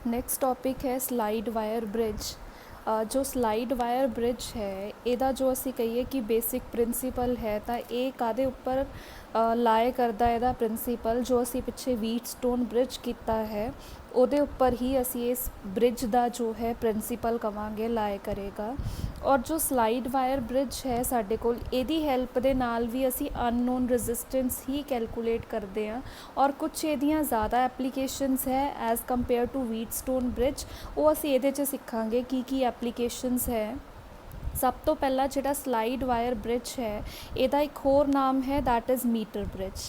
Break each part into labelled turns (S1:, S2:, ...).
S1: Next topic है slide wire bridge. जो slide wire bridge है ਇਹਦਾ जो ਅਸੀਂ ਕਹੀਏ ਕਿ ਬੇਸਿਕ ਪ੍ਰਿੰਸੀਪਲ ਹੈ ਤਾਂ ਇਹ ਕਾਹਦੇ ਉੱਪਰ ਲਾਏ ਕਰਦਾ ਇਹਦਾ ਪ੍ਰਿੰਸੀਪਲ ਜੋ ਅਸੀਂ ਪਿੱਛੇ ਵੀਟਸਟੋਨ ਬ੍ਰਿਜ ਕੀਤਾ ਹੈ ਉਹਦੇ ਉੱਪਰ ਹੀ ਅਸੀਂ ਇਸ ਬ੍ਰਿਜ ਦਾ ਜੋ ਹੈ ਪ੍ਰਿੰਸੀਪਲ ਕਵਾਂਗੇ ਲਾਏ ਕਰੇਗਾ। ਔਰ ਜੋ ਸਲਾਈਡ ਵਾਇਰ ਬ੍ਰਿਜ ਹੈ ਸਾਡੇ ਕੋਲ ਇਹਦੀ ਹੈਲਪ ਦੇ ਨਾਲ ਵੀ ਅਸੀਂ ਅਨਨੋਨ ਰੈਜ਼ਿਸਟੈਂਸ ਹੀ ਕੈਲਕੂਲੇਟ ਕਰਦੇ ਹਾਂ ਔਰ ਕੁਛ ਇਹਦੀਆਂ ਜ਼ਿਆਦਾ ਐਪਲੀਕੇਸ਼ਨਸ ਹੈ ਐਜ਼ ਕੰਪੇਅਰ ਟੂ ਵੀਟਸਟੋਨ ਬ੍ਰਿਜ। ਉਹ ਅਸੀਂ ਇਹਦੇ 'ਚ ਸਿੱਖਾਂਗੇ ਕੀ ਐਪਲੀਕੇਸ਼ਨਸ ਹੈ। ਸਭ ਤੋਂ ਪਹਿਲਾਂ ਜਿਹੜਾ ਸਲਾਈਡ ਵਾਇਰ ਬ੍ਰਿਜ ਹੈ ਇਹਦਾ ਇੱਕ ਹੋਰ ਨਾਮ ਹੈ ਦੈਟ ਇਜ਼ ਮੀਟਰ ਬ੍ਰਿਜ।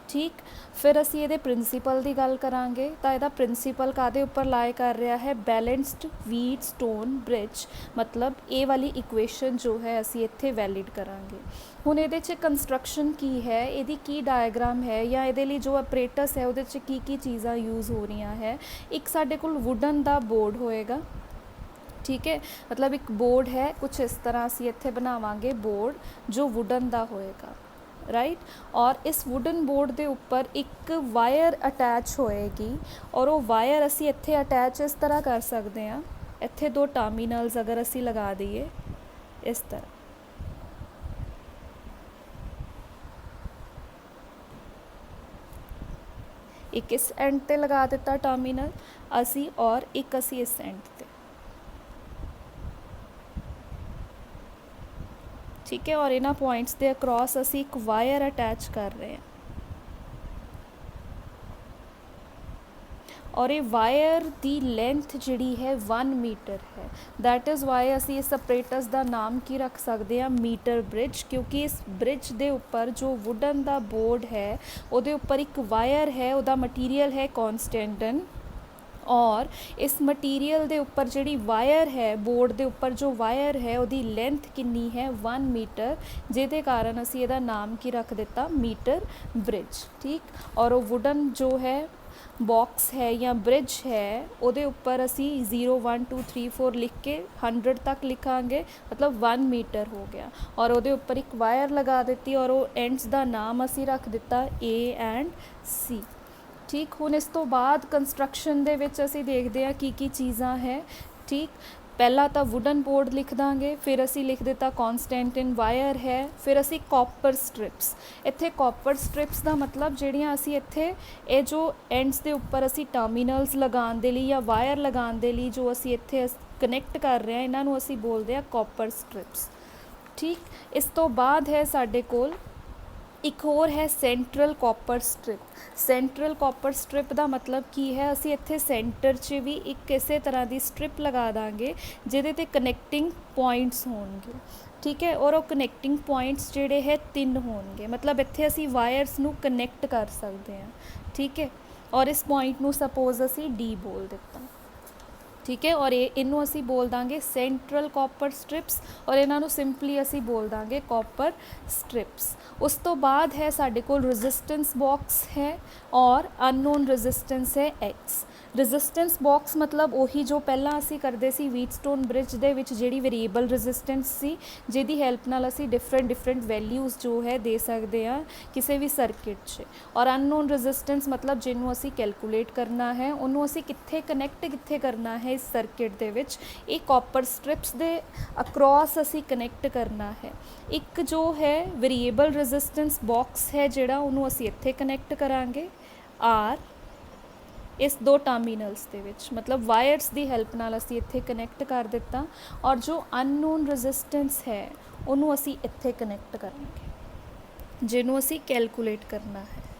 S1: ਠੀਕ, ਫਿਰ ਅਸੀਂ ਇਹਦੇ ਪ੍ਰਿੰਸੀਪਲ ਦੀ ਗੱਲ ਕਰਾਂਗੇ ਤਾਂ ਇਹਦਾ ਪ੍ਰਿੰਸੀਪਲ ਕਾਹਦੇ ਉੱਪਰ ਲਾਏ ਕਰ ਰਿਹਾ ਹੈ ਬੈਲੈਂਸਡ ਵੀਟਸਟੋਨ ਬ੍ਰਿਜ। ਮਤਲਬ ਇਹ ਵਾਲੀ ਇਕੁਏਸ਼ਨ ਜੋ ਹੈ ਅਸੀਂ ਇੱਥੇ ਵੈਲਿਡ ਕਰਾਂਗੇ। ਹੁਣ ਇਹਦੇ 'ਚ ਕੰਸਟਰਕਸ਼ਨ ਕੀ ਹੈ, ਇਹਦੀ ਕੀ ਡਾਇਗਰਾਮ ਹੈ ਜਾਂ ਇਹਦੇ ਲਈ ਜੋ ਆਪਰੇਟਸ ਹੈ ਉਹਦੇ 'ਚ ਕੀ ਚੀਜ਼ਾਂ ਯੂਜ਼ ਹੋ ਰਹੀਆਂ ਹੈ। ਇੱਕ ਸਾਡੇ ਕੋਲ ਵੁਡਨ ਦਾ ਬੋਰਡ ਹੋਏਗਾ, ठीक है, मतलब एक बोर्ड है कुछ इस तरह असी इत्थे बनावांगे बोर्ड जो वुडन दा होएगा, राइट। और इस वुडन बोर्ड के उपर एक वायर अटैच होएगी और वो वायर असी इत्थे अटैच इस तरह कर सकते हैं। इत्थे दो टर्मिनल्स अगर असी लगा दईए इस तरह, एक इस एंड ते लगा दिता टर्मिनल असी और एक असी इस एंड ते, ठीक है। और इन्हां पॉइंट्स के अक्रॉस असी एक वायर अटैच कर रहे हैं और ये वायर दी लेंथ जिहड़ी है 1 मीटर है। दैट इज़ वाई असी इस अपरेटस का नाम की रख सकते हैं मीटर ब्रिज, क्योंकि इस ब्रिज के उपर जो वुडन का बोर्ड है उहदे उपर एक वायर है, उहदा मटीरियल है कॉन्स्टेंटन और इस मटीरियल के उपर जी वायर है बोर्ड के उपर जो वायर है उसकी लेंथ कितनी है 1 मीटर, जिहदे कारण असी इहदा नाम की रख दिता मीटर ब्रिज। ठीक, और वो वुडन जो है बॉक्स है या ब्रिज है उहदे उपर असी 0 1 2 3 4 लिख के 100 तक लिखांगे, मतलब 1 मीटर हो गया। और उहदे उपर एक वायर लगा दी और वो एंड्स का नाम असी रख दिता ए एंड सी। ठीक, हुण इस तो बाद कंस्ट्रक्शन दे विच असी देखते हैं की चीज़ां है। ठीक, पहला तो वुडन बोर्ड लिख देंगे, फिर असी लिख दिता कॉन्स्टेंटिन वायर है, फिर असी कॉपर स्ट्रिप्स। इत्थे कॉपर स्ट्रिप्स का मतलब जिहड़ियां असी इत्थे ये जो एंड्स के उपर असी टर्मिनल्स लगाने दे लई या वायर लगाने दे लई जो असी इत्थे कनैक्ट कर रहे हैं इन्हां नूं असी बोलते हैं कॉपर स्ट्रिप्स। ठीक, इस तो बाद है साडे कोल एक होर है central copper strip. Central copper strip का मतलब की है, असी इत्थे सेंटर च भी एक किसी तरह की स्ट्रिप लगा देंगे जिहदे ते कनैक्टिंग पॉइंट्स होणगे। ठीक है, और वो कनैक्टिंग पॉइंट्स जिहड़े है 3 होणगे, मतलब इत्थे असी वायर्स नूं कनैक्ट कर सकते हैं। ठीक है, और इस पॉइंट नूं सपोज असी डी बोल दिता। ठीक है, और इनू असी बोल देंगे सेंट्रल कॉपर स्ट्रिप्स और इन्हों सिंपली असी बोल देंगे कॉपर स्ट्रिप्स। उस तो बाद है साडे कोल रेजिस्टेंस बॉक्स है और अननोन रेजिस्टेंस है एक्स। रेजिस्टेंस बॉक्स मतलब वही जो पहला असी करते सी वीटस्टोन ब्रिज दे विच जिहड़ी वेरीएबल रेजिस्टेंस सी जिहदी हैल्प नाल असी डिफरेंट वैल्यूज़ जो है दे सकते हैं किसी भी सर्किट च। और अननोन रेजिस्टेंस मतलब जिन्हों असी कैलकुलेट करना है उन्होंने असी कित्थे कनैक्ट कित्थे करना है इस सर्किट दे विच, एक कॉपर स्ट्रिप्स दे अक्रॉस असी कनैक्ट करना है। एक जो है वेरीएबल रेजिस्टेंस बॉक्स है जिहड़ा उन्होंने असी इत्थे कनैक्ट करांगे आर इस 2 टर्मिनल्स दे विच, मतलब वायर्स की हैल्प नाल असी इत्थे कनैक्ट कर दिता। और जो अननोन रेजिस्टेंस है उन्होंने असी इत्थे कनैक्ट करांगे जिन्हों असी कैलकुलेट करना है।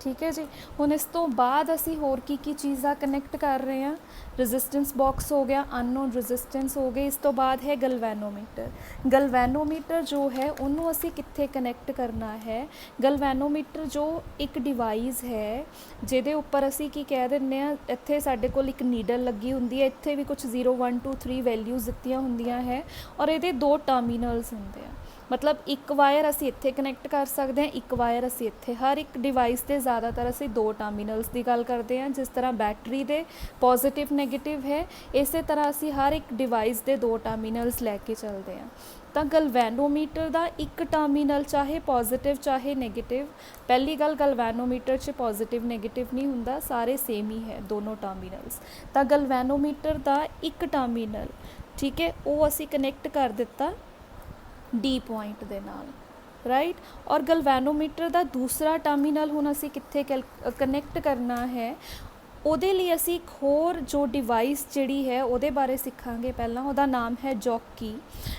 S1: ठीक है जी, हुण इस तो बाद असी होर की चीज़ां कनैक्ट कर रहे हैं। रेजिस्टेंस बॉक्स हो गया, अननोन रेजिस्टेंस हो गई, इस तो बाद है गलवैनोमीटर। गलवैनोमीटर जो है उन्होंने असी कित्थे कनैक्ट करना है। गलवैनोमीटर जो एक डिवाइस है जिहदे उपर असी की कह दिंदे आ, इत्थे साडे कोल एक नीडल लगी हुंदी है, इत्थे भी कुछ 0 1 2 3 वैल्यूज़ दित्तियां हुंदियां है और इहदे 2 टर्मिनल्स हुंदे आ, मतलब एक वायर असी इत्थे कनैक्ट कर सकते हैं, एक वायर असी इत्थे। हर एक डिवाइस के ज़्यादातर असी 2 टर्मिनल्स की गल करते हैं। जिस तरह बैटरी दे पॉजिटिव नैगेटिव है इस तरह असी हर एक डिवाइस के 2 टर्मिनल्स लैके चलते हैं। ਤਾਂ ਗਲਵੈਨੋਮੀਟਰ ਦਾ ਇੱਕ ਟਰਮੀਨਲ ਚਾਹੇ ਪੋਜ਼ਿਟਿਵ ਚਾਹੇ ਨੈਗੇਟਿਵ, ਪਹਿਲੀ ਗੱਲ ਗਲਵੈਨੋਮੀਟਰ 'ਚ ਪੋਜ਼ਿਟਿਵ ਨੈਗੇਟਿਵ ਨਹੀਂ ਹੁੰਦਾ, ਸਾਰੇ ਸੇਮ ਹੀ ਹੈ ਦੋਨੋਂ ਟਰਮੀਨਲਸ। ਤਾਂ ਗਲਵੈਨੋਮੀਟਰ ਦਾ ਇੱਕ ਟਰਮੀਨਲ, ਠੀਕ ਹੈ, ਉਹ ਅਸੀਂ ਕਨੈਕਟ ਕਰ ਦਿੱਤਾ ਡੀ ਪੁਆਇੰਟ ਦੇ ਨਾਲ, ਰਾਈਟ। ਔਰ ਗਲਵੈਨੋਮੀਟਰ ਦਾ ਦੂਸਰਾ ਟਰਮੀਨਲ ਹੁਣ ਅਸੀਂ ਕਿੱਥੇ ਕਨੈਕਟ ਕਰਨਾ ਹੈ, ਉਹਦੇ ਲਈ ਅਸੀਂ ਇੱਕ ਹੋਰ ਜੋ ਡਿਵਾਈਸ ਜਿਹੜੀ ਹੈ ਉਹਦੇ ਬਾਰੇ ਸਿੱਖਾਂਗੇ। ਪਹਿਲਾਂ ਉਹਦਾ ਨਾਮ ਹੈ ਜੌਕੀ।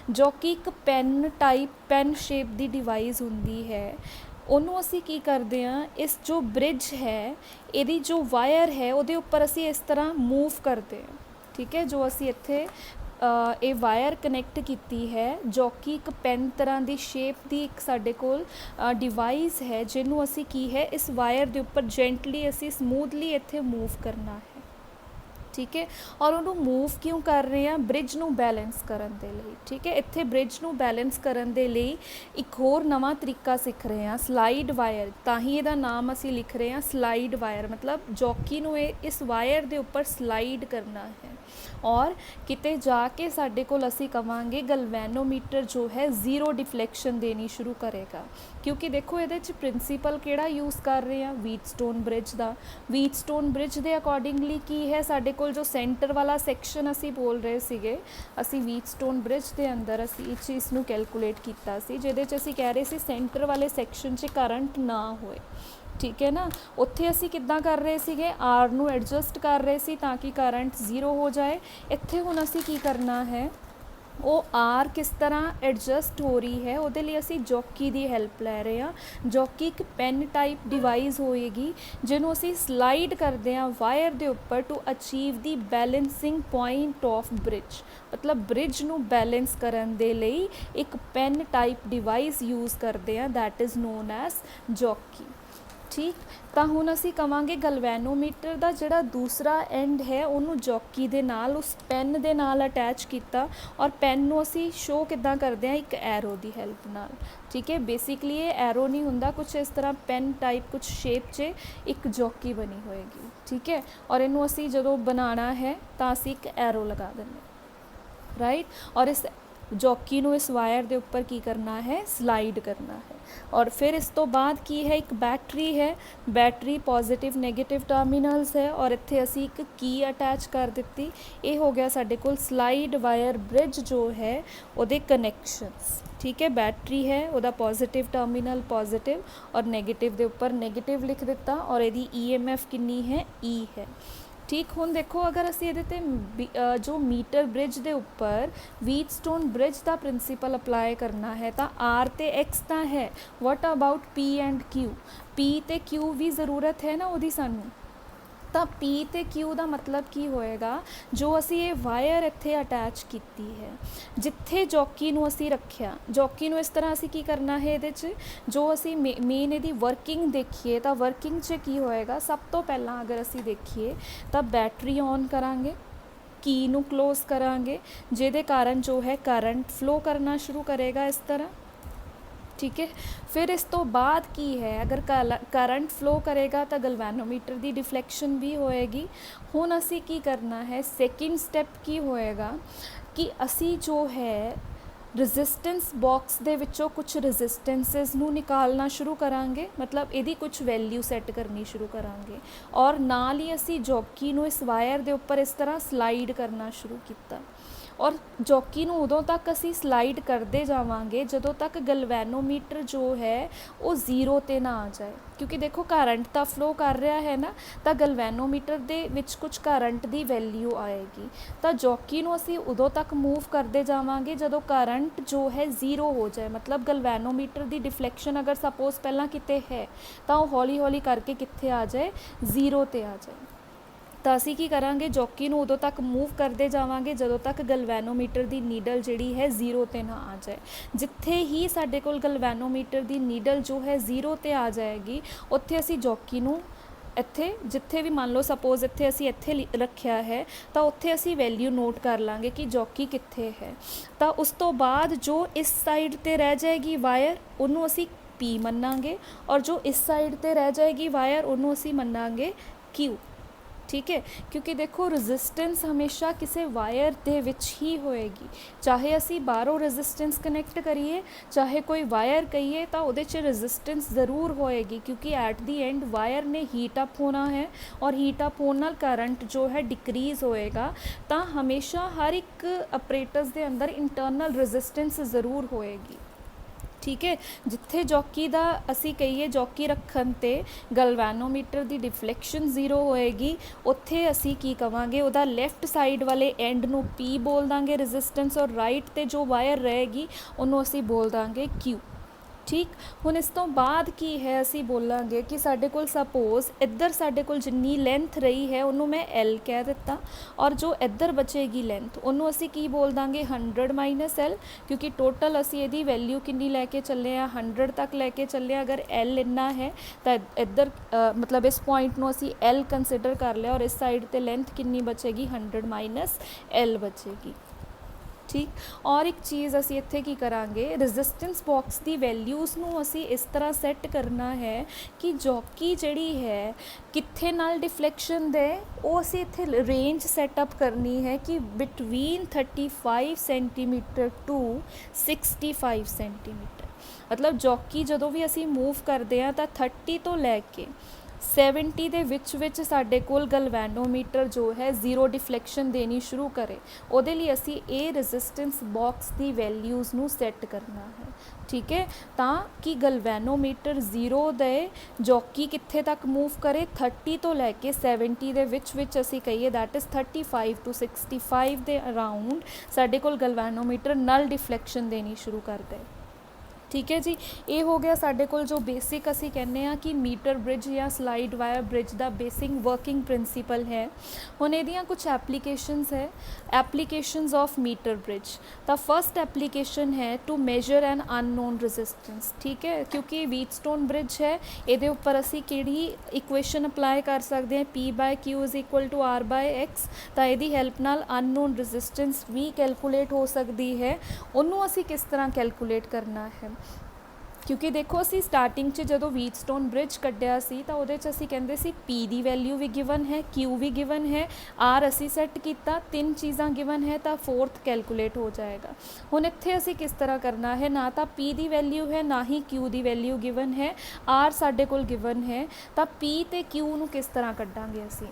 S1: ਜੌਕੀ ਇੱਕ ਪੈਨ ਸ਼ੇਪ ਦੀ ਡਿਵਾਈਸ ਹੁੰਦੀ ਹੈ। ਉਹਨੂੰ ਅਸੀਂ ਕੀ ਕਰਦੇ ਹਾਂ, ਇਸ ਜੋ ਬ੍ਰਿਜ ਹੈ ਇਹਦੀ ਜੋ ਵਾਇਰ ਹੈ ਉਹਦੇ ਉੱਪਰ ਅਸੀਂ ਇਸ ਤਰ੍ਹਾਂ ਮੂਵ ਕਰਦੇ ਹਾਂ, ਠੀਕ ਹੈ। ਜੋ ਅਸੀਂ ਇੱਥੇ ਇਹ ਵਾਇਰ ਕਨੈਕਟ ਕੀਤੀ ਹੈ, ਜੋ ਕਿ ਇੱਕ ਪੈਨ ਤਰ੍ਹਾਂ ਦੀ ਸ਼ੇਪ ਦੀ ਇੱਕ ਸਾਡੇ ਕੋਲ ਡਿਵਾਈਸ ਹੈ, ਜਿਹਨੂੰ ਅਸੀਂ ਕੀ ਹੈ ਇਸ ਵਾਇਰ ਦੇ ਉੱਪਰ ਜੈਂਟਲੀ ਅਸੀਂ ਸਮੂਥਲੀ ਇੱਥੇ ਮੂਵ ਕਰਨਾ ਹੈ, ਠੀਕ ਹੈ। ਔਰ ਉਹਨੂੰ ਮੂਵ ਕਿਉਂ ਕਰ ਰਹੇ ਹਾਂ, ਬ੍ਰਿਜ ਨੂੰ ਬੈਲੈਂਸ ਕਰਨ ਦੇ ਲਈ, ਠੀਕ ਹੈ। ਇੱਥੇ ਬ੍ਰਿਜ ਨੂੰ ਬੈਲੈਂਸ ਕਰਨ ਦੇ ਲਈ ਇੱਕ ਹੋਰ ਨਵਾਂ ਤਰੀਕਾ ਸਿੱਖ ਰਹੇ ਹਾਂ, ਸਲਾਈਡ ਵਾਇਰ। ਤਾਂ ਹੀ ਇਹਦਾ ਨਾਮ ਅਸੀਂ ਲਿਖ ਰਹੇ ਹਾਂ ਸਲਾਈਡ ਵਾਇਰ, ਮਤਲਬ ਜੌਕੀ ਨੂੰ ਇਸ ਵਾਇਰ ਦੇ ਉੱਪਰ ਸਲਾਈਡ ਕਰਨਾ ਹੈ। ਔਰ ਕਿਤੇ ਜਾ ਕੇ ਸਾਡੇ ਕੋਲ ਅਸੀਂ ਕਵਾਂਗੇ ਗਲਵੈਨੋਮੀਟਰ ਜੋ ਹੈ ਜ਼ੀਰੋ ਡਿਫਲੈਕਸ਼ਨ ਦੇਣੀ ਸ਼ੁਰੂ ਕਰੇਗਾ, ਕਿਉਂਕਿ ਦੇਖੋ ਇਹਦੇ 'ਚ ਪ੍ਰਿੰਸੀਪਲ ਕਿਹੜਾ ਯੂਜ਼ ਕਰ ਰਹੇ ਹਾਂ, ਵੀਟਸਟੋਨ ਬ੍ਰਿਜ ਦਾ। ਵੀਟਸਟੋਨ ਬ੍ਰਿਜ ਦੇ ਅਕੋਰਡਿੰਗਲੀ ਕੀ ਹੈ, ਸਾਡੇ ਕੋਲ ਜੋ ਸੈਂਟਰ ਵਾਲਾ ਸੈਕਸ਼ਨ ਅਸੀਂ ਬੋਲ ਰਹੇ ਸੀਗੇ, ਅਸੀਂ ਵੀਟਸਟੋਨ ਬ੍ਰਿਜ ਦੇ ਅੰਦਰ ਅਸੀਂ ਇਸ ਚੀਜ਼ ਨੂੰ ਕੈਲਕੂਲੇਟ ਕੀਤਾ ਸੀ, ਜਿਹਦੇ 'ਚ ਅਸੀਂ ਕਹਿ ਰਹੇ ਸੀ ਸੈਂਟਰ ਵਾਲੇ ਸੈਕਸ਼ਨ 'ਚ ਕਰੰਟ ਨਾ ਹੋਏ, ਠੀਕ ਹੈ ਨਾ। ਉੱਥੇ ਅਸੀਂ ਕਿੱਦਾਂ ਕਰ ਰਹੇ ਸੀਗੇ, ਆਰ ਨੂੰ ਐਡਜਸਟ ਕਰ ਰਹੇ ਸੀ ਤਾਂ ਕਿ ਕਰੰਟ ਜ਼ੀਰੋ ਹੋ ਜਾਏ। ਇੱਥੇ ਹੁਣ ਅਸੀਂ ਕੀ ਕਰਨਾ ਹੈ, ਉਹ ਆਰ ਕਿਸ ਤਰ੍ਹਾਂ ਐਡਜਸਟ ਹੋ ਰਹੀ ਹੈ ਉਹਦੇ ਲਈ ਅਸੀਂ ਜੌਕੀ ਦੀ ਹੈਲਪ ਲੈ ਰਹੇ ਹਾਂ। ਜੌਕੀ ਇੱਕ ਪੈਨ ਟਾਈਪ ਡਿਵਾਈਸ ਹੋਏਗੀ, ਜਿਹਨੂੰ ਅਸੀਂ ਸਲਾਈਡ ਕਰਦੇ ਹਾਂ ਵਾਇਰ ਦੇ ਉੱਪਰ to achieve the balancing point of bridge, ਮਤਲਬ ਬ੍ਰਿਜ ਨੂੰ ਬੈਲੈਂਸ ਕਰਨ ਦੇ ਲਈ ਇੱਕ ਪੈਨ ਟਾਈਪ ਡਿਵਾਈਸ ਯੂਜ਼ ਕਰਦੇ ਹਾਂ, that is non as jockey, ਠੀਕ। ਤਾਂ ਹੁਣ ਅਸੀਂ ਕਵਾਂਗੇ ਗਲਵੈਨੋਮੀਟਰ ਦਾ ਜਿਹੜਾ ਦੂਸਰਾ ਐਂਡ ਹੈ ਉਹਨੂੰ ਜੌਕੀ ਦੇ ਨਾਲ, ਉਸ ਪੈਨ ਦੇ ਨਾਲ ਅਟੈਚ ਕੀਤਾ, ਔਰ ਪੈਨ ਨੂੰ ਅਸੀਂ ਸ਼ੋਅ ਕਿੱਦਾਂ ਕਰਦੇ ਹਾਂ, ਇੱਕ ਐਰੋ ਦੀ ਹੈਲਪ ਨਾਲ, ਠੀਕ ਹੈ। ਬੇਸਿਕਲੀ ਇਹ ਐਰੋ ਨਹੀਂ ਹੁੰਦਾ, ਕੁਛ ਇਸ ਤਰ੍ਹਾਂ ਪੈਨ ਟਾਈਪ ਕੁਛ ਸ਼ੇਪ 'ਚ ਇੱਕ ਜੌਕੀ ਬਣੀ ਹੋਏਗੀ, ਠੀਕ ਹੈ। ਔਰ ਇਹਨੂੰ ਅਸੀਂ ਜਦੋਂ ਬਣਾਉਣਾ ਹੈ ਤਾਂ ਅਸੀਂ ਇੱਕ ਐਰੋ ਲਗਾ ਦਿੰਦੇ ਹਾਂ, ਰਾਈਟ। ਔਰ ਇਸ ਜੌਕੀ ਨੂੰ ਇਸ ਵਾਇਰ ਦੇ ਉੱਪਰ ਕੀ ਕਰਨਾ ਹੈ, ਸਲਾਈਡ ਕਰਨਾ ਹੈ। ਔਰ ਫਿਰ ਇਸ ਤੋਂ ਬਾਅਦ ਕੀ ਹੈ, ਇੱਕ ਬੈਟਰੀ ਹੈ, ਬੈਟਰੀ ਪੋਜ਼ਿਟਿਵ ਨੈਗੇਟਿਵ ਟਰਮੀਨਲਸ ਹੈ, ਔਰ ਇੱਥੇ ਅਸੀਂ ਇੱਕ ਕੀ ਅਟੈਚ ਕਰ ਦਿੱਤੀ। ਇਹ ਹੋ ਗਿਆ ਸਾਡੇ ਕੋਲ ਸਲਾਈਡ ਵਾਇਰ ਬ੍ਰਿਜ ਜੋ ਹੈ ਉਹਦੇ ਕਨੈਕਸ਼ਨਸ, ਠੀਕ ਹੈ। ਬੈਟਰੀ ਹੈ, ਉਹਦਾ ਪੋਜ਼ਿਟਿਵ ਟਰਮੀਨਲ ਪੋਜ਼ਿਟਿਵ ਔਰ ਨੈਗੇਟਿਵ ਦੇ ਉੱਪਰ ਨੈਗੇਟਿਵ ਲਿਖ ਦਿੱਤਾ, ਔਰ ਇਹਦੀ EMF ਕਿੰਨੀ ਹੈ, E ਹੈ, ਠੀਕ। ਹੁਣ ਦੇਖੋ ਅਗਰ ਅਸੀਂ ਇਹਦੇ 'ਤੇ ਜੋ ਮੀਟਰ ਬ੍ਰਿਜ ਦੇ ਉੱਪਰ ਵੀਟਸਟੋਨ ਬ੍ਰਿਜ ਦਾ ਪ੍ਰਿੰਸੀਪਲ ਅਪਲਾਈ ਕਰਨਾ ਹੈ ਤਾਂ R ਤੇ X ਤਾਂ ਹੈ, ਵਾਟ about P and Q, P ਤੇ Q ਵੀ ਜ਼ਰੂਰਤ ਹੈ ਨਾ ਉਹਦੀ ਸਾਨੂੰ। ਤਾਂ P ਤੇ Q ਦਾ ਮਤਲਬ ਕੀ ਹੋਏਗਾ, ਜੋ ਅਸੀਂ ਇਹ ਵਾਇਰ ਇੱਥੇ ਅਟੈਚ ਕੀਤੀ ਹੈ, ਜਿੱਥੇ ਜੌਕੀ ਨੂੰ ਅਸੀਂ ਰੱਖਿਆ, ਜੌਕੀ ਨੂੰ ਇਸ ਤਰ੍ਹਾਂ ਅਸੀਂ ਕੀ ਕਰਨਾ ਹੈ, ਇਹਦੇ 'ਚ ਜੋ ਅਸੀਂ ਮੇਨ ਇਹਦੀ ਵਰਕਿੰਗ ਦੇਖੀਏ ਤਾਂ ਵਰਕਿੰਗ 'ਚ ਕੀ ਹੋਏਗਾ, ਸਭ ਤੋਂ ਪਹਿਲਾਂ ਅਗਰ ਅਸੀਂ ਦੇਖੀਏ ਤਾਂ ਬੈਟਰੀ ਔਨ ਕਰਾਂਗੇ, ਕੀ ਨੂੰ ਕਲੋਜ਼ ਕਰਾਂਗੇ, ਜਿਹਦੇ ਕਾਰਨ ਜੋ ਹੈ ਕਰੰਟ ਫਲੋ ਕਰਨਾ ਸ਼ੁਰੂ ਕਰੇਗਾ ਇਸ ਤਰ੍ਹਾਂ, ਠੀਕ ਹੈ। ਫਿਰ ਇਸ ਤੋਂ ਬਾਅਦ ਕੀ ਹੈ, ਅਗਰ ਕਰੰਟ ਫਲੋ ਕਰੇਗਾ ਤਾਂ ਗਲਵੈਨੋਮੀਟਰ ਦੀ ਡਿਫਲੈਕਸ਼ਨ ਵੀ ਹੋਏਗੀ। ਹੁਣ ਅਸੀਂ ਕੀ ਕਰਨਾ ਹੈ, ਸੈਕਿੰਡ ਸਟੈਪ ਕੀ ਹੋਏਗਾ ਕਿ ਅਸੀਂ ਜੋ ਹੈ ਰੈਜ਼ਿਸਟੈਂਸ ਬਾਕਸ ਦੇ ਵਿੱਚੋਂ ਕੁਛ ਰੈਜ਼ਿਸਟੈਂਸਿਸ ਨੂੰ ਨਿਕਾਲਣਾ ਸ਼ੁਰੂ ਕਰਾਂਗੇ, ਮਤਲਬ ਇਹਦੀ ਕੁਛ ਵੈਲਿਊ ਸੈੱਟ ਕਰਨੀ ਸ਼ੁਰੂ ਕਰਾਂਗੇ, ਔਰ ਨਾਲ ਹੀ ਅਸੀਂ ਜੌਕੀ ਨੂੰ ਇਸ ਵਾਇਰ ਦੇ ਉੱਪਰ ਇਸ ਤਰ੍ਹਾਂ ਸਲਾਈਡ ਕਰਨਾ ਸ਼ੁਰੂ ਕੀਤਾ। ਔਰ ਜੌਕੀ ਨੂੰ ਉਦੋਂ ਤੱਕ ਅਸੀਂ ਸਲਾਈਡ ਕਰਦੇ ਜਾਵਾਂਗੇ ਜਦੋਂ ਤੱਕ ਗਲਵੈਨੋਮੀਟਰ ਜੋ ਹੈ ਉਹ ਜ਼ੀਰੋ 'ਤੇ ਨਾ ਆ ਜਾਏ, ਕਿਉਂਕਿ ਦੇਖੋ ਕਰੰਟ ਤਾਂ ਫਲੋ ਕਰ ਰਿਹਾ ਹੈ ਨਾ, ਤਾਂ ਗਲਵੈਨੋਮੀਟਰ ਦੇ ਵਿੱਚ ਕੁਝ ਕਰੰਟ ਦੀ ਵੈਲਿਊ ਆਏਗੀ। ਤਾਂ ਜੌਕੀ ਨੂੰ ਅਸੀਂ ਉਦੋਂ ਤੱਕ ਮੂਵ ਕਰਦੇ ਜਾਵਾਂਗੇ ਜਦੋਂ ਕਰੰਟ ਜੋ ਹੈ ਜ਼ੀਰੋ ਹੋ ਜਾਏ, ਮਤਲਬ ਗਲਵੈਨੋਮੀਟਰ ਦੀ ਡਿਫਲੈਕਸ਼ਨ ਅਗਰ ਸਪੋਜ਼ ਪਹਿਲਾਂ ਕਿਤੇ ਹੈ ਤਾਂ ਉਹ ਹੌਲੀ ਹੌਲੀ ਕਰਕੇ ਕਿੱਥੇ ਆ ਜਾਏ, ਜ਼ੀਰੋ 'ਤੇ ਆ ਜਾਏ। ਤਾਂ ਅਸੀਂ ਕੀ ਕਰਾਂਗੇ, ਜੌਕੀ ਨੂੰ ਉਦੋਂ ਤੱਕ ਮੂਵ ਕਰਦੇ ਜਾਵਾਂਗੇ ਜਦੋਂ ਤੱਕ ਗਲਵੈਨੋਮੀਟਰ ਦੀ ਨੀਡਲ ਜਿਹੜੀ ਹੈ ਜ਼ੀਰੋ 'ਤੇ ਨਾ ਆ ਜਾਏ। ਜਿੱਥੇ ਹੀ ਸਾਡੇ ਕੋਲ ਗਲਵੈਨੋਮੀਟਰ ਦੀ ਨੀਡਲ ਜੋ ਹੈ ਜ਼ੀਰੋ 'ਤੇ ਆ ਜਾਏਗੀ, ਉੱਥੇ ਅਸੀਂ ਜੌਕੀ ਨੂੰ ਇੱਥੇ ਜਿੱਥੇ ਵੀ ਮੰਨ ਲਓ ਸਪੋਜ਼ ਇੱਥੇ ਅਸੀਂ ਇੱਥੇ ਰੱਖਿਆ ਹੈ ਤਾਂ ਉੱਥੇ ਅਸੀਂ ਵੈਲਿਊ ਨੋਟ ਕਰ ਲਾਂਗੇ ਕਿ ਜੌਕੀ ਕਿੱਥੇ ਹੈ। ਤਾਂ ਉਸ ਤੋਂ ਬਾਅਦ ਜੋ ਇਸ ਸਾਈਡ 'ਤੇ ਰਹਿ ਜਾਏਗੀ ਵਾਇਰ ਉਹਨੂੰ ਅਸੀਂ P ਮੰਨਾਂਗੇ, ਔਰ ਜੋ ਇਸ ਸਾਈਡ 'ਤੇ ਰਹਿ ਜਾਏਗੀ ਵਾਇਰ ਉਹਨੂੰ ਅਸੀਂ ਮੰਨਾਂਗੇ Q, ठीक है, क्योंकि देखो रजिस्टेंस हमेशा किसी वायर दे विच ही होएगी, चाहे असी बाहरों रजिस्टेंस कनैक्ट करिए चाहे कोई वायर कहिए तो उहदे च रजिस्टेंस ज़रूर होएगी, क्योंकि एट दी एंड वायर ने हीट अप होना है और हीट अप होने नाल करंट जो है डिक्रीज़ होएगा। तो हमेशा हर एक अपरेटर्स दे अंदर इंटरनल रजिस्टेंस ज़रूर होएगी। ठीक है, जिथे जॉकी का असी कहीए जॉकी रखन ते गलवैनोमीटर की डिफ्लैक्शन जीरो होएगी, उत्थे असी की कवांगे उहदा लैफ्ट साइड वाले एंड नू पी बोल दांगे रजिस्टेंस, और राइट ते जो वायर रहेगी उन्होंने असी बोल दांगे क्यू। ठीक, हुण इस तो बाद की है असी बोलांगे कि साडे कोल सपोज इधर साडे कोल जिन्नी लेंथ रही है उन्होंने मैं एल कह दिता, और जो इधर बचेगी लेंथ उन्होंने असी की बोल दांगे 100 माइनस एल, क्योंकि टोटल असी इहदी वैल्यू किन्नी लैके चले आ 100 तक लैके चले। अगर एल इन्ना है तो इधर मतलब इस पॉइंट नू असी एल कंसिडर कर लिया, और इस साइड ते लेंथ किन्नी बचेगी 100 माइनस एल बचेगी। ठीक, और एक चीज़ असी इत्थे की करांगे, रजिस्टेंस बॉक्स की वैल्यूज़ नू असी इस तरह सैट करना है कि जॉकी जिहड़ी है कित्थे नाल डिफ्लैक्शन दे, वो असी इत्थे रेंज सैटअप करनी है कि बिटवीन 35 सेंटीमीटर टू 65 सेंटीमीटर। मतलब जॉकी जदों भी असी मूव करते हैं तो 30 तो लैके 70 ਦੇ ਵਿੱਚ ਸਾਡੇ ਕੋਲ ਗਲਵੈਨੋਮੀਟਰ जो है ਜ਼ੀਰੋ डिफ्लैक्शन देनी शुरू करे, ਉਹਦੇ ਲਈ ਅਸੀਂ ਇਹ ਰੈਜ਼ਿਸਟੈਂਸ ਬਾਕਸ ਦੀ ਵੈਲਿਊਜ਼ ਨੂੰ ਸੈੱਟ ਕਰਨਾ ਹੈ। ठीक है, ਤਾਂ ਕਿ ਗਲਵੈਨੋਮੀਟਰ ਜ਼ੀਰੋ ਦੇ ਜੌਕੀ ਕਿੱਥੇ ਤੱਕ ਮੂਵ करे 30 ਤੋਂ ਲੈ ਕੇ 70 ਦੇ ਵਿੱਚ ਅਸੀਂ ਕਹੀਏ ਦੈਟ ਇਜ਼ 35 to 65 ਦੇ ਅਰਾਊਂਡ ਸਾਡੇ ਕੋਲ ਗਲਵੈਨੋਮੀਟਰ ਨਲ डिफ्लैक्शन देनी शुरू कर दे। ठीक है जी, ये हो गया साडे कोल जो बेसिक असी कहने कि मीटर ब्रिज या स्लाइड वायर ब्रिज का बेसिक वर्किंग प्रिंसीपल है। हुण इहदियां कुछ एप्लीकेशनस है, एप्लीकेशनस ऑफ मीटर ब्रिज। तो फर्स्ट एप्लीकेशन है to measure an unknown resistance. ठीक है, क्योंकि व्हीटस्टोन ब्रिज है, ये उपर असी किहड़ी इक्वेशन अप्लाई कर सकते हैं, P by Q is equal to R by X. तो इहदी हैल्प नाल अननोन रजिस्टेंस भी कैलकुलेट हो सकती है। उन्होंने असी किस तरह कैलकुलेट करना है, क्योंकि देखो असी स्टार्टिंग च जो व्हीटस्टोन ब्रिज कढ़िया सी तो उहदे च असी कहंदे सी पी दी वैल्यू भी गिवन है, क्यू भी गिवन है, आर असी सैट किया, 3 चीज़ां गिवन है तो फोर्थ कैलकुलेट हो जाएगा। हुण इत्थे असी किस तरह करना है, ना तो पी दी वैल्यू है ना ही क्यू दी वैल्यू गिवन है, आर साडे कोल गिवन है, तो पी ते क्यू नूं किस तरह कड्डांगे असी।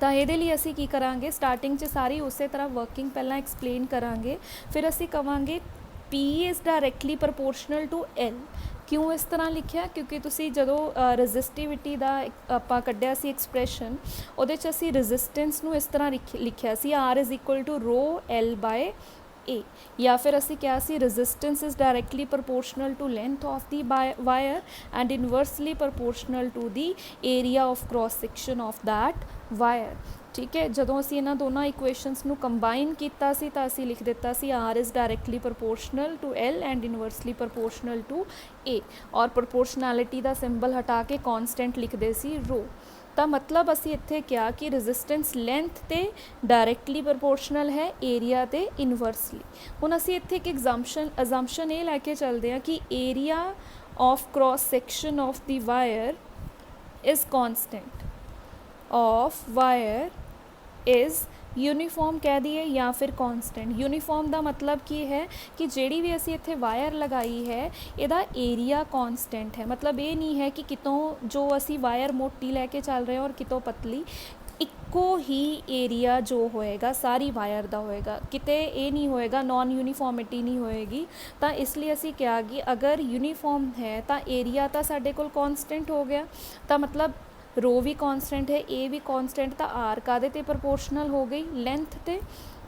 S1: तो ये लिए असी की करांगे, स्टार्टिंग च सारी उस तरह वर्किंग पहला एक्सप्लेन करांगे, फिर असी कवांगे P is directly proportional to L। क्यों इस तरह लिखा, क्योंकि तुसी जदों रजिस्टिविटी का आपां कढ़िया सी एक्सप्रैशन, उहदे च असी रजिस्टेंस नूं इस तरह लिखिया सी R is equal to rho L by A, या फिर असी क्या सी resistance is directly proportional to length of the wire and inversely proportional to the area of cross section of that wire. ठीक है, जदों असी इन्हां दोनों इक्वेशनस नूं कंबाइन कीता सी तां असी लिख दिता सी R is directly proportional to L and inversely proportional to A, और प्रपोर्शनैलिटी का सिंबल हटा के कॉन्सटेंट लिखते सी रो। तो मतलब असी इत्थे क्या कि रजिस्टेंस लेंथ ते डायरैक्टली प्रपोर्शनल है, एरिया ते इनवर्सली। हुण असी इत्थे एक अजम्पशन ये लैके चलते हैं कि area of cross section of the wire is constant of wire is uniform कह दिए या फिर कॉन्सटेंट। यूनीफॉर्म का मतलब की है कि जिहड़ी भी असी इत्थे वायर लगाई है इहदा एरिया कॉन्सटेंट है। मतलब ये नहीं है कि कितों जो असी वायर मोटी लैके चल रहे हैं और कितों पतली, इक्को ही एरिया जो होएगा सारी वायर का होएगा, किते ये नहीं होएगा, नॉन यूनीफॉर्मिटी नहीं होएगी। तो इसलिए असी क्या कि अगर यूनीफॉर्म है तो एरिया तो साडे कोल कॉन्सटेंट हो गया, तो मतलब रो भी कॉन्सटेंट है, ए भी कॉन्सटेंट, तो आर कादे ते प्रपोर्शनल हो गई लेंथ ते,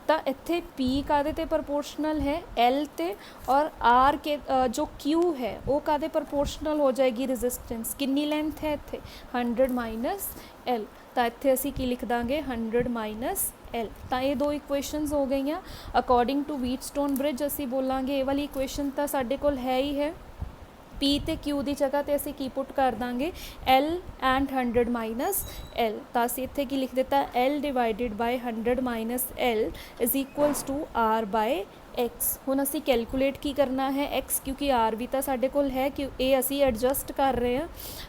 S1: तो इत्थे पी कादे ते प्रपोर्शनल है एल ते, और आर के जो क्यू है वो कादे प्रपोर्शनल हो जाएगी रजिस्टेंस, कितनी लेंथ है इत्थे 100 माइनस एल। तो इत्थे असी की लिख दांगे 100 माइनस एल। तो ये दो इक्वेशनस हो गई। अकॉर्डिंग टू व्हीटस्टोन ब्रिज असी बोलांगे ये वाली इक्वेशन तो साडे कोल है ही है, पी ते क्यू की जगह तो असी की पुट कर देंगे एल एंड 100 माइनस एल। तो असी इत्थे की लिख दिता L divided by 100 minus L is equals to R by x ਹੁਣ ਅਸੀਂ ਕੈਲਕੂਲੇਟ ਕੀ ਕਰਨਾ ਹੈ x, ਕਿਉਂਕਿ r ਵੀ ਤਾਂ ਸਾਡੇ ਕੋਲ ਹੈ ਕਿ ਇਹ ਅਸੀਂ ਐਡਜਸਟ ਕਰ ਰਹੇ ਹਾਂ,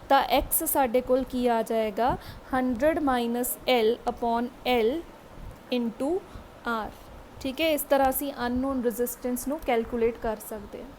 S1: ਤਾਂ x ਸਾਡੇ ਕੋਲ ਕੀ ਆ ਜਾਏਗਾ 100 minus l upon l into r। ਠੀਕ ਹੈ, ਇਸ ਤਰ੍ਹਾਂ ਅਸੀਂ ਅਨਨੋਨ ਰੈਜ਼ਿਸਟੈਂਸ ਨੂੰ ਕੈਲਕੂਲੇਟ ਕਰ ਸਕਦੇ ਹਾਂ।